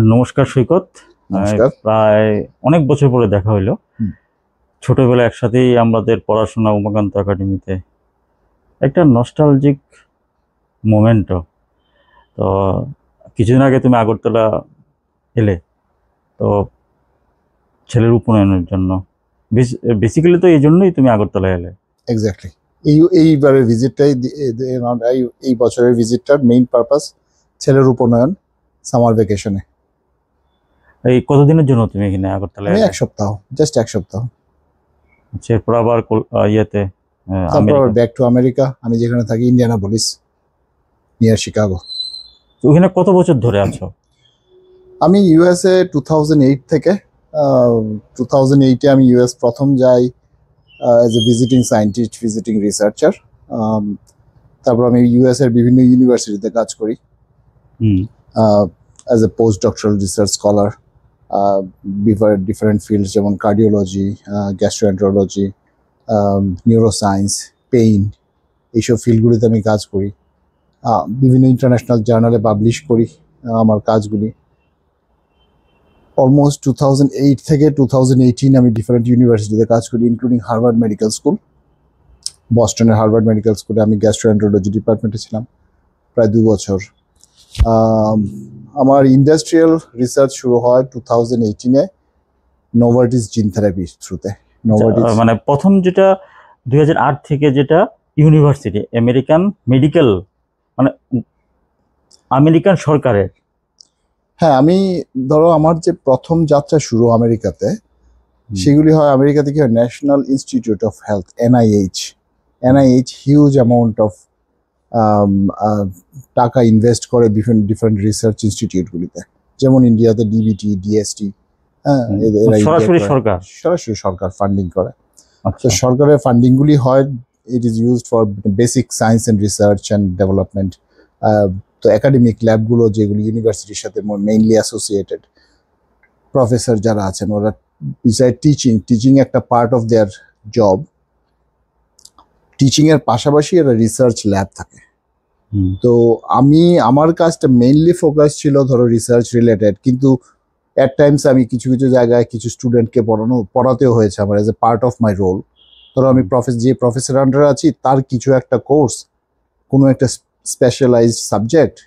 নমস্কার সৈকত। নমস্কার। প্রায় অনেক বছর পরে দেখা হইলো। হুম। ছোটবেলায় একসাথেই আমাদের পড়াশোনা উমাকান্ত একাডেমিতে, একটা নস্টালজিক মোমেন্টও। তো কিছুদিন আগে তুমি আগরতলা এলে, তো ছেলের উপনয়নের জন্য। বেসিক্যালি তো এই জন্যই তুমি আগরতলা এলে। এক্স্যাক্টলি। এইবারের ভিজিটটাই এই বছরের ভিজিটটার মেইন পারপাস ছেলের উপনয়ন, সামার ভ্যাকেশনে। এই কতদিনের জন্য তুমি এখানে আগরতলা আমি এলে? এক সপ্তাহ, জাস্ট এক সপ্তাহ। আচ্ছা, এরপর আবার ইয়েতে তারপর আমেরিকা। Back to America. আমি যেখানে থাকি ইন্ডিয়ানাপলিস, নিয়ার শিকাগো। তো ওখানে কত বছর ধরে আছো? আমি ইউএসএ 2008 থেকে। 2008-এ আমি ইউএস প্রথম যাই as a visiting scientist, visiting researcher. তারপর আমি ইউএস এর বিভিন্ন ইউনিভার্সিটিতে কাজ করি as a post doctoral research scholar. Different fields যেমন কার্ডিওলজি, গ্যাস্ট্রোএন্টারোলজি, নিউরোসায়েন্স, পেইন, এইসব ফিল্ডগুলিতে আমি কাজ করি। বিভিন্ন ইন্টারন্যাশনাল জার্নালে পাবলিশ করি আমার কাজগুলি। অলমোস্ট 2008 থেকে 2018 আমি ডিফারেন্ট ইউনিভার্সিটিতে কাজ করি, ইনক্লুডিং হার্ভার্ড মেডিকেল স্কুল। বস্টনের হার্ভার্ড মেডিকেল স্কুলে আমি গ্যাস্ট্রোএন্টারোলজি ডিপার্টমেন্টে ছিলাম প্রায় 2 বছর। আমার ইন্ডাস্ট্রিয়াল রিসার্চ শুরু হয় 2018-এ নোভার্টিস জিন থেরাপির থ্রুতে। মানে প্রথম যেটা 2008 থেকে, যেটা ইউনিভার্সিটি আমেরিকান মেডিকেল, মানে আমেরিকান সরকারের। হ্যাঁ, আমি ধরো আমার যে প্রথম যাত্রা শুরু আমেরিকাতে, সেগুলি হয় আমেরিকা থেকে national institute of health, NIH huge amount of টাকা ইনভেস্ট করে ডিফারেন্ট রিসার্চ ইনস্টিটিউটগুলিতে, যেমন ইন্ডিয়াতে ডিবিটি, ডিএসটি। হ্যাঁ, সরাসরি সরকার ফান্ডিং করে। তো সরকারের ফান্ডিংগুলি হয়, it is used for basic science and research and development. তো একাডেমিক ল্যাবগুলো যেগুলি ইউনিভার্সিটির সাথে মেইনলি অ্যাসোসিয়েটেড, প্রফেসর যারা আছেন ওরা বিসাইড টিচিং একটা part of their job. Teaching এর পাশাপাশি একটা রিসার্চ ল্যাব থাকে। তো আমার কাজটা মেইনলি ফোকাস ছিল ধরো রিসার্চ রিলেটেড, কিন্তু অ্যাট টাইমস আমি কিছু কিছু জায়গায় কিছু স্টুডেন্টকে পড়াতেও হয়েছে আমার as a part of my role. ধরো আমি যে প্রফেসর আন্ডারে আছি তার কিছু একটা কোর্স, কোনো একটা স্পেশালাইজড সাবজেক্ট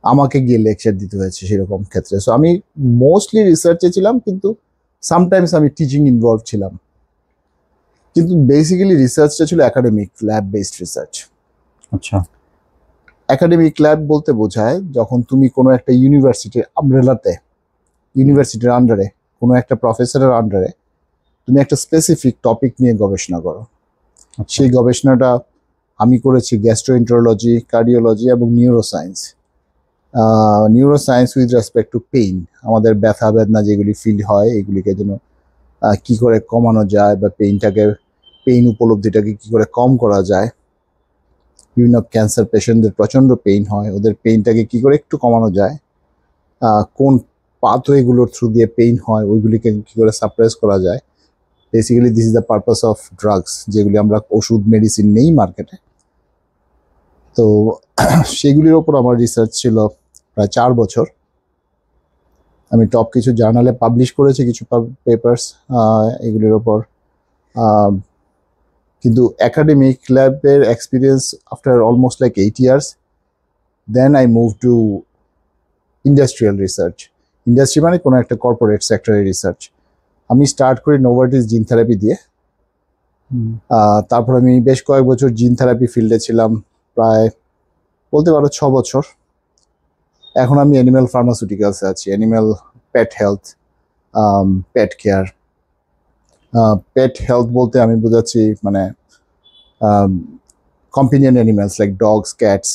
আমাকে গিয়ে লেকচার দিতে হয়েছে সেরকম ক্ষেত্রে। সো আমি মোস্টলি রিসার্চে ছিলাম, কিন্তু সামটাইমস আমি টিচিং ইনভলভ ছিলাম। কিন্তু বেসিক্যালি রিসার্চটা ছিল একাডেমিক ল্যাব বেসড রিসার্চ। আচ্ছা, একাডেমিক ল্যাব বলতে বোঝায় যখন তুমি কোনো একটা ইউনিভার্সিটির আমব্রেলাতে, ইউনিভার্সিটির আন্ডারে, কোনো একটা প্রফেসরের আন্ডারে তুমি একটা স্পেসিফিক টপিক নিয়ে গবেষণা করো। সেই গবেষণাটা আমি করেছি গ্যাস্ট্রোএন্টারোলজি, কার্ডিওলজি এবং neuroscience. Neuroscience with respect to pain, আমাদের ব্যথা বেদনা যেগুলি ফিল হয় এগুলিকে যেন কি করে কমানো যায়, বা পেইন উপলব্ধিটাকে কি করে কম করা যায়। বিভিন্ন ক্যান্সার পেশেন্টদের প্রচণ্ড পেইন হয়, ওদের পেইনটাকে কি করে একটু কমানো যায়, কোন পাথওয়েগুলোর থ্রু দিয়ে পেইন হয় ওইগুলিকে কি করে সাপ্রেস করা যায়। Basically this is the purpose of drugs, যেগুলি আমরা ওষুধ মেডিসিন নেই মার্কেটে। তো সেগুলির ওপর আমার রিসার্চ ছিল প্রায় 4 বছর। আমি টপ কিছু জার্নালে পাবলিশ করেছি কিছু পেপার্স এগুলির ওপর। কিন্তু একাডেমিক ল্যাবের experience after almost like 8 years, then I move to industrial research. Industry মানে কোনো একটা কর্পোরেট সেক্টরের রিসার্চ। আমি স্টার্ট করি নোভার্টিস জিন থেরাপি দিয়ে। তারপর আমি বেশ কয়েক বছর জিন থেরাপি ফিল্ডে ছিলাম, প্রায় বলতে পারো 6 বছর। এখন আমি অ্যানিম্যাল ফার্মাসিউটিক্যালসে আছি, animal pet health, pet care. Pet health বলতে আমি বোঝাচ্ছি মানে companion animals like dogs, cats,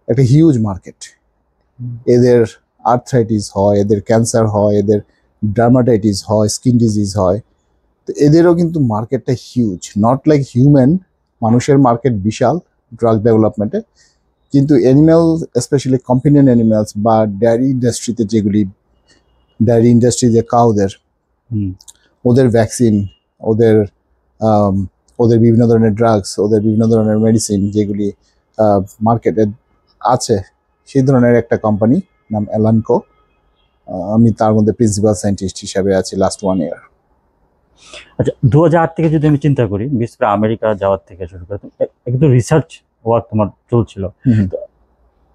একটা হিউজ মার্কেট। এদের আর্থ্রাইটিস হয়, এদের ক্যান্সার হয়, এদের ডার্মাটাইটিস হয়, স্কিন ডিজিজ হয়। তো এদেরও কিন্তু মার্কেটটা হিউজ, নট লাইক হিউম্যান। মানুষের মার্কেট বিশাল ড্রাগ ডেভেলপমেন্টে, কিন্তু অ্যানিম্যাল, স্পেশালি কম্পেনিয়ন অ্যানিম্যালস বা ডেয়ারি ইন্ডাস্ট্রিতে, যেগুলি ডেয়ারি ইন্ডাস্ট্রি যে কাউদের, ওদের ভ্যাকসিন, ওদের ওদের বিভিন্ন ধরনের ড্রাগস, ওদের বিভিন্ন ধরনের মেডিসিন যেগুলি মার্কেটে আছে, সেই ধরনের একটা কোম্পানি নাম এলানকো। আমি তার মধ্যে প্রিন্সিপাল সায়েন্টিস্ট হিসাবে আছি লাস্ট 1 year। আচ্ছা, 2008 থেকে যদি আমি চিন্তা করি, বিশেষ করে আমেরিকা যাওয়ার থেকে শুরু করে একটু রিসার্চ ওয়ার্ক তোমার চলছিল,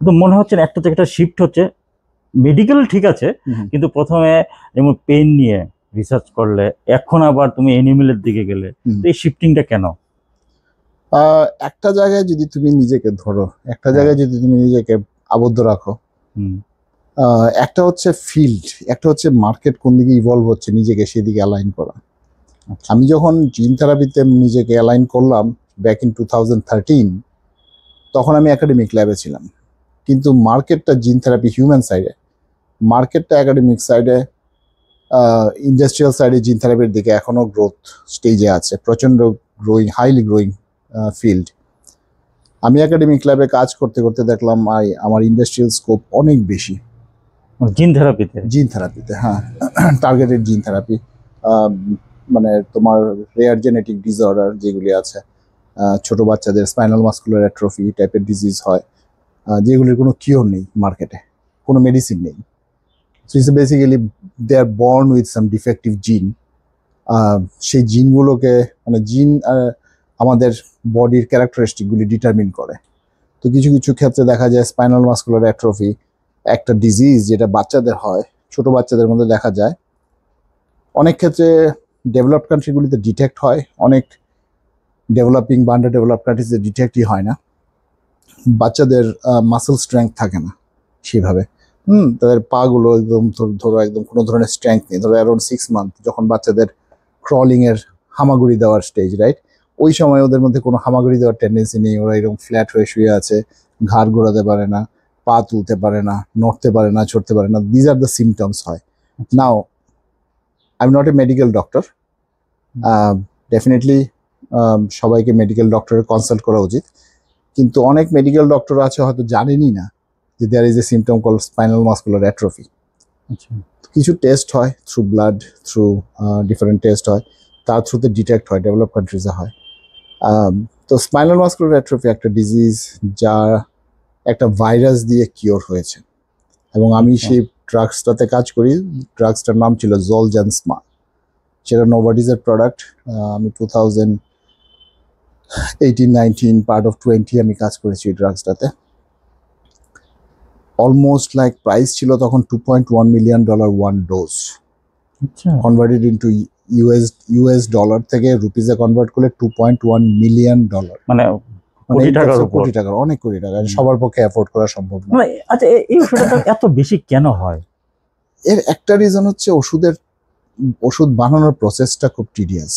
তো মনে হচ্ছে না একটা থেকে একটা শিফট হচ্ছে। মেডিকেল ঠিক আছে, কিন্তু প্রথমে যেমন পেইন নিয়ে রিসার্চ করলে, এখন আবার তুমি এনিমেলের দিকে গেলে, তো এই শিফটিংটা কেন? একটা জায়গায় যদি তুমি নিজেকে ধরো, একটা জায়গায় যদি তুমি নিজেকে আবদ্ধ রাখো, একটা হচ্ছে ফিল্ড, একটা হচ্ছে মার্কেট কোন দিকে ইভলভ হচ্ছে, নিজেকে সেদিকে অ্যালাইন করা। আমি যখন জিন থেরাপিতে নিজেকে অ্যালাইন করলাম ব্যাক ইন 2013, তখন আমি একাডেমিক ল্যাবে ছিলাম, কিন্তু মার্কেটটা জিন থেরাপি হিউম্যান সাইডে, মার্কেটটা একাডেমিক সাইডে, ইন্ডাস্ট্রিয়াল সাইডে জিন থেরাপির দিকে এখনো গ্রোথ স্টেজে আছে, প্রচন্ড গ্রোয়িং, হাইলি গ্রোয়িং ফিল্ড। আমি একাডেমিক ল্যাবে কাজ করতে করতে দেখলাম আমার ইন্ডাস্ট্রিয়াল স্কোপ অনেক বেশি জিন থেরাপিতে। হ্যাঁ, টার্গেটেড জিন থেরাপি, মানে তোমার রেয়ার জেনেটিক ডিসঅর্ডার যেগুলি আছে, ছোট বাচ্চাদের স্পাইনাল মাসকুলার অ্যাট্রফি টাইপের ডিজিজ হয়, যেগুলির কোনো কিওর নেই, মার্কেটে কোনো মেডিসিন নেই। So it's basically they are born with some defective gene. সেই জিনগুলোকে, মানে জিন আমাদের বডির ক্যারেক্টারিস্টিকগুলি ডিটারমিন করে। তো কিছু কিছু ক্ষেত্রে দেখা যায় স্পাইনাল মাসকুলার অ্যাট্রফি একটা ডিজিজ যেটা বাচ্চাদের হয়, ছোট বাচ্চাদের মধ্যে দেখা যায়। অনেক ক্ষেত্রে ডেভেলপড কান্ট্রিগুলিতে ডিটেক্ট হয়, অনেক ডেভেলপিং বা আন্ডার ডেভেলপড কান্ট্রিজে ডিটেক্টই হয় না। বাচ্চাদের মাসেল স্ট্রেংথ থাকে না সেভাবে, তাদের পাগুলো একদম ধরো একদম কোনো ধরনের স্ট্রেংথ নেই। ধরো অ্যারাউন্ড 6 মান্থ যখন বাচ্চাদের ক্রলিংয়ের হামাগুড়ি দেওয়ার স্টেজ, রাইট, ওই সময় ওদের মধ্যে কোনো হামাগুড়ি দেওয়ার টেন্ডেন্সি নেই, ওরা এরকম ফ্ল্যাট হয়ে শুয়ে আছে, ঘাড় ঘোরাতে পারে না, পা তুলতে পারে না, নড়তে পারে না, ছড়তে পারে না। দিজ আর দ্য সিমটমস হয়। Now I am not a medical doctor, definitely সবাইকে মেডিকেল ডক্টরের কনসাল্ট করা উচিত, কিন্তু অনেক মেডিকেল ডক্টর আছে হয়তো জানেনই না যে there is a symptom call spinal muscular atrophy. কিছু টেস্ট হয় through blood, through different test হয়, তার থ্রুতে ডিটেক্ট হয়, ডেভেলপ কান্ট্রিজে হয়। তো স্পাইনাল মাসকুলার অ্যাট্রফি একটা ডিজিজ যা একটা ভাইরাস দিয়ে কিওর হয়েছে, এবং আমি সেই ড্রাগসটাতে কাজ করি। ড্রাগসটার নাম ছিল জলজানসমা, সেটা নোভার্টিসের প্রোডাক্ট। আমি 2018-19 পার্ট অফ 20 আমি কাজ করেছি এই ড্রাগসটাতে। অলমোস্ট লাইক প্রাইস ছিল তখন $2.1 million 1 dose, converted into US dollar থেকে রুপিসে কনভার্ট করলে $2.1 million, মানে কোটি টাকার, অনেক কোটি টাকা, সবার পক্ষে অ্যাফোর্ড করা সম্ভব না। আচ্ছা, এই ওষুধটা এত বেশি কেন হয়? এর একটা রিজন হচ্ছে ওষুধ বানানোর প্রসেসটা খুব টিডিয়াস।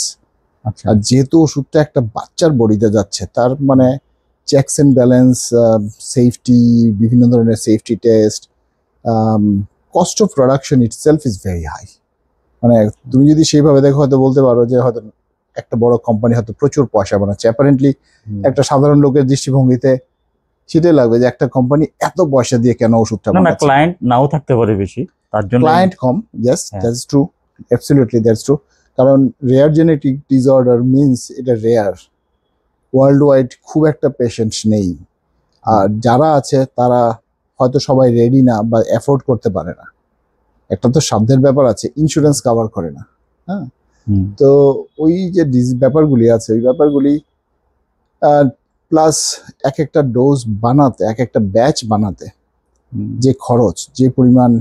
আর যেহেতু ওষুধটা একটা বাচ্চার বডিতে যাচ্ছে, তার মানে চেকস এন্ড ব্যালেন্স, সেফটি, বিভিন্ন ধরনের safety test, cost of production itself is very high. মানে তুমি যদি সেইভাবে দেখো হয়তো বলতে পারো যে হয়তো একটা বড় কোম্পানি হয়তো প্রচুর পয়সা বানাচ্ছে, অ্যাপারেন্টলি একটা সাধারণ লোকের দৃষ্টিভঙ্গিতে সেটাই লাগবে যে একটা কোম্পানি এত পয়সা দিয়ে কেন ওষুধটা বানাচ্ছে। ক্লায়েন্ট নাও থাকতে পারে বেশি, তার জন্য client com. Yes, that's true, absolutely that's true. কারণ রেয়ার জেনেটিক ডিসঅর্ডার মিনস এটা রেয়ার, ওয়ার্ল্ড ওয়াইড খুব একটা পেশেন্টস নেই, আর যারা আছে তারা হয়তো সবাই রেডি না বা অ্যাফোর্ড করতে পারে না। একটা তো সাধ্যের ব্যাপার আছে, ইন্স্যুরেন্স কভার করে না। হ্যাঁ, তো ওই যে ব্যাপারগুলি আছে, ওই ব্যাপারগুলি প্লাস এক একটা ডোজ বানাতে, এক একটা ব্যাচ বানাতে যে খরচ, যে পরিমাণ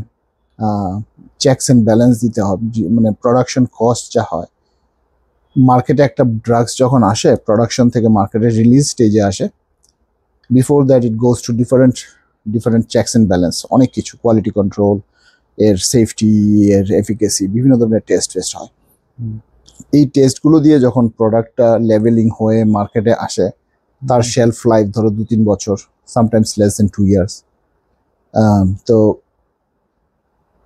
চেকস অ্যান্ড ব্যালেন্স দিতে হবে, মানে প্রোডাকশন কস্ট যা হয়, মার্কেটে একটা ড্রাগস যখন আসে, প্রোডাকশন থেকে মার্কেটে রিলিজ স্টেজে আসে, before that it goes to different checks and balance, অনেক কিছু, কোয়ালিটি কন্ট্রোল, এর সেফটি, এর এফিকেসি, বিভিন্ন ধরনের টেস্ট হয়। এই টেস্টগুলো দিয়ে যখন প্রোডাক্টটা লেভেলিং হয়ে মার্কেটে আসে, তার শেলফ লাইফ ধরো 2-3 বছর, সামটাইমস লেস দেন 2 years। তো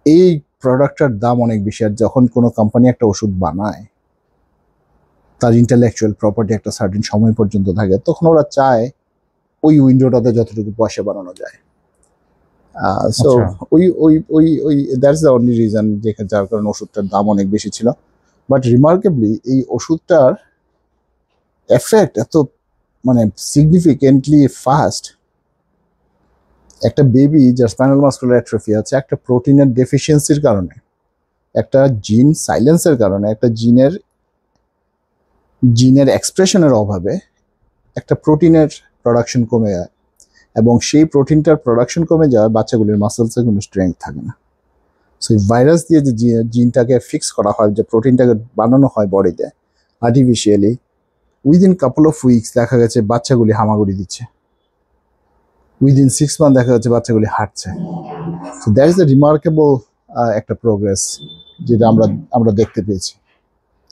এই প্রোডাক্টটার দাম অনেক বেশি। আর যখন কোনো কোম্পানি একটা ওষুধ বানায়, তার ইন্টেলেকচুয়াল প্রপার্টি একটা সার্টেন সময় পর্যন্ত থাকে, তখন ওরা চায় ওই উইন্ডোটাতে যতটুকু পয়সা বানানো যায়। সো ওই দ্যাটস দ্য অনলি রিজন যার কারণে ওষুধটার দাম অনেক বেশি ছিল। বাট রিমার্কেবলি এই ওষুধটার এফেক্ট এত মানে সিগনিফিকেন্টলি ফাস্ট, একটা বেবি যার স্পাইনাল মাসকুলার অ্যাট্রফি আছে একটা প্রোটিনের ডেফিসিয়েন্সির কারণে, একটা জিন সাইলেন্সের কারণে, একটা জিনের এক্সপ্রেশনের অভাবে একটা প্রোটিনের প্রোডাকশন কমে যায়, এবং সেই প্রোটিনটার প্রোডাকশন কমে যাওয়ায় বাচ্চাগুলির মাসেলসে কোনো স্ট্রেংথ থাকে না। সো এই ভাইরাস দিয়ে যে জিনটাকে ফিক্স করা হয়, যে প্রোটিনটাকে বানানো হয় বডিতে artificially, within couple of weeks দেখা গেছে বাচ্চাগুলি হামাগুড়ি দিচ্ছে, উইদিন 6 মান্থ দেখা যাচ্ছে বাচ্চাগুলি হাঁটছে। So that is the remarkable একটা প্রোগ্রেস যেটা আমরা দেখতে পেয়েছি।